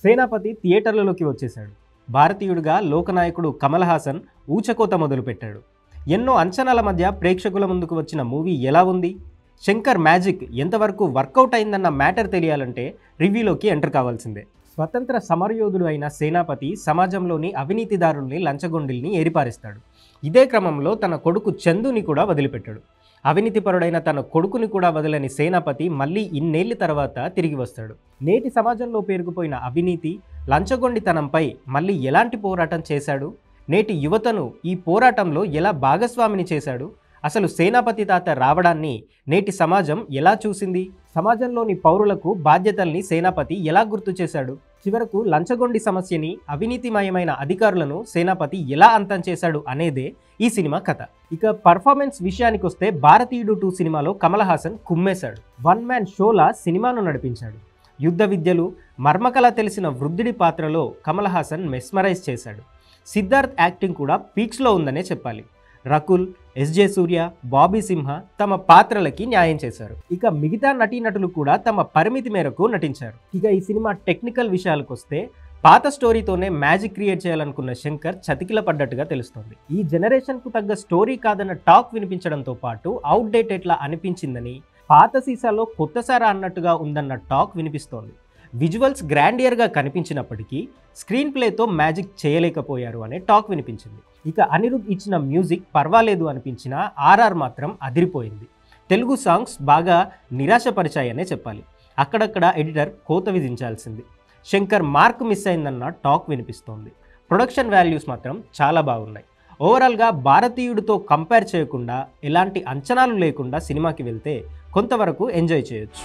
సేనాపతి థియేటర్లలోకి వచ్చేశాడు. భారతీయుడిగా లోకనాయకుడు కమల్ హాసన్ ఊచకోత మొదలుపెట్టాడు. ఎన్నో అంచనాల మధ్య ప్రేక్షకుల ముందుకు వచ్చిన మూవీ ఎలా ఉంది? శంకర్ మ్యాజిక్ ఎంతవరకు వర్కౌట్ అయిందన్న మ్యాటర్ తెలియాలంటే రివ్యూలోకి ఎంటర్ కావాల్సిందే. స్వతంత్ర సమరయోధుడు అయిన సేనాపతి సమాజంలోని అవినీతిదారుల్ని, లంచగొండిల్ని ఏరిపారిస్తాడు. ఇదే క్రమంలో తన కొడుకు చందుని కూడా వదిలిపెట్టాడు. అవినీతిపరుడైన తన కొడుకుని కూడా వదలని సేనాపతి మళ్ళీ ఇన్నేళ్ల తర్వాత తిరిగి వస్తాడు. నేటి సమాజంలో పేరుకుపోయిన అవినీతి, లంచగొండితనంపై మళ్ళీ ఎలాంటి పోరాటం చేశాడు? నేటి యువతను ఈ పోరాటంలో ఎలా భాగస్వామిని చేశాడు? అసలు సేనాపతి తాత రావడాన్ని నేటి సమాజం ఎలా చూసింది? సమాజంలోని పౌరులకు బాధ్యతల్ని సేనాపతి ఎలా గుర్తు చేశాడు? చివరకు లంచగొండి సమస్యని, అవినీతిమయమైన అధికారులను సేనాపతి ఎలా అంతం చేశాడు అనేదే ఈ సినిమా కథ. ఇక పర్ఫార్మెన్స్ విషయానికి వస్తే భారతీయుడు 2 సినిమాలో కమల్ హాసన్ కుమ్మేశాడు. వన్ మ్యాన్ షోలా సినిమాను నడిపించాడు. యుద్ధ విద్యలు, మర్మకళ తెలిసిన వృద్ధుడి పాత్రలో కమల్ హాసన్ మెస్మరైజ్ చేశాడు. సిద్ధార్థ్ యాక్టింగ్ కూడా పీక్స్లో ఉందనే చెప్పాలి. రకుల్, ఎస్జే సూర్య, బాబీ సింహ తమ పాత్రలకి న్యాయం చేశారు. ఇక మిగతా నటీనటులు కూడా తమ పరిమితి మేరకు నటించారు. ఇక ఈ సినిమా టెక్నికల్ విషయాలకు వస్తే పాత స్టోరీతోనే మ్యాజిక్ క్రియేట్ చేయాలనుకున్న శంకర్ చతికిల పడ్డట్టుగా తెలుస్తోంది. ఈ జనరేషన్కు తగ్గ స్టోరీ కాదన్న టాక్ వినిపించడంతో పాటు అవుట్డేటెడ్లా అనిపించిందని, పాత సీసాలో కొత్తసారా అన్నట్టుగా ఉందన్న టాక్ వినిపిస్తోంది. విజువల్స్ గ్రాండియర్గా కనిపించినప్పటికీ స్క్రీన్ ప్లేతో మ్యాజిక్ చేయలేకపోయారు అనే టాక్ వినిపించింది. ఇక అనిరుద్ ఇచ్చిన మ్యూజిక్ పర్వాలేదు అనిపించినా ఆర్ఆర్ మాత్రం అదిరిపోయింది. తెలుగు సాంగ్స్ బాగా నిరాశపరిచాయనే చెప్పాలి. అక్కడక్కడ ఎడిటర్ కోత విధించాల్సింది. శంకర్ మార్క్ మిస్ అయిందన్న టాక్ వినిపిస్తోంది. ప్రొడక్షన్ వాల్యూస్ మాత్రం చాలా బాగున్నాయి. ఓవరాల్గా భారతీయుడితో కంపేర్ చేయకుండా, ఎలాంటి అంచనాలు లేకుండా సినిమాకి వెళ్తే కొంతవరకు ఎంజాయ్ చేయొచ్చు.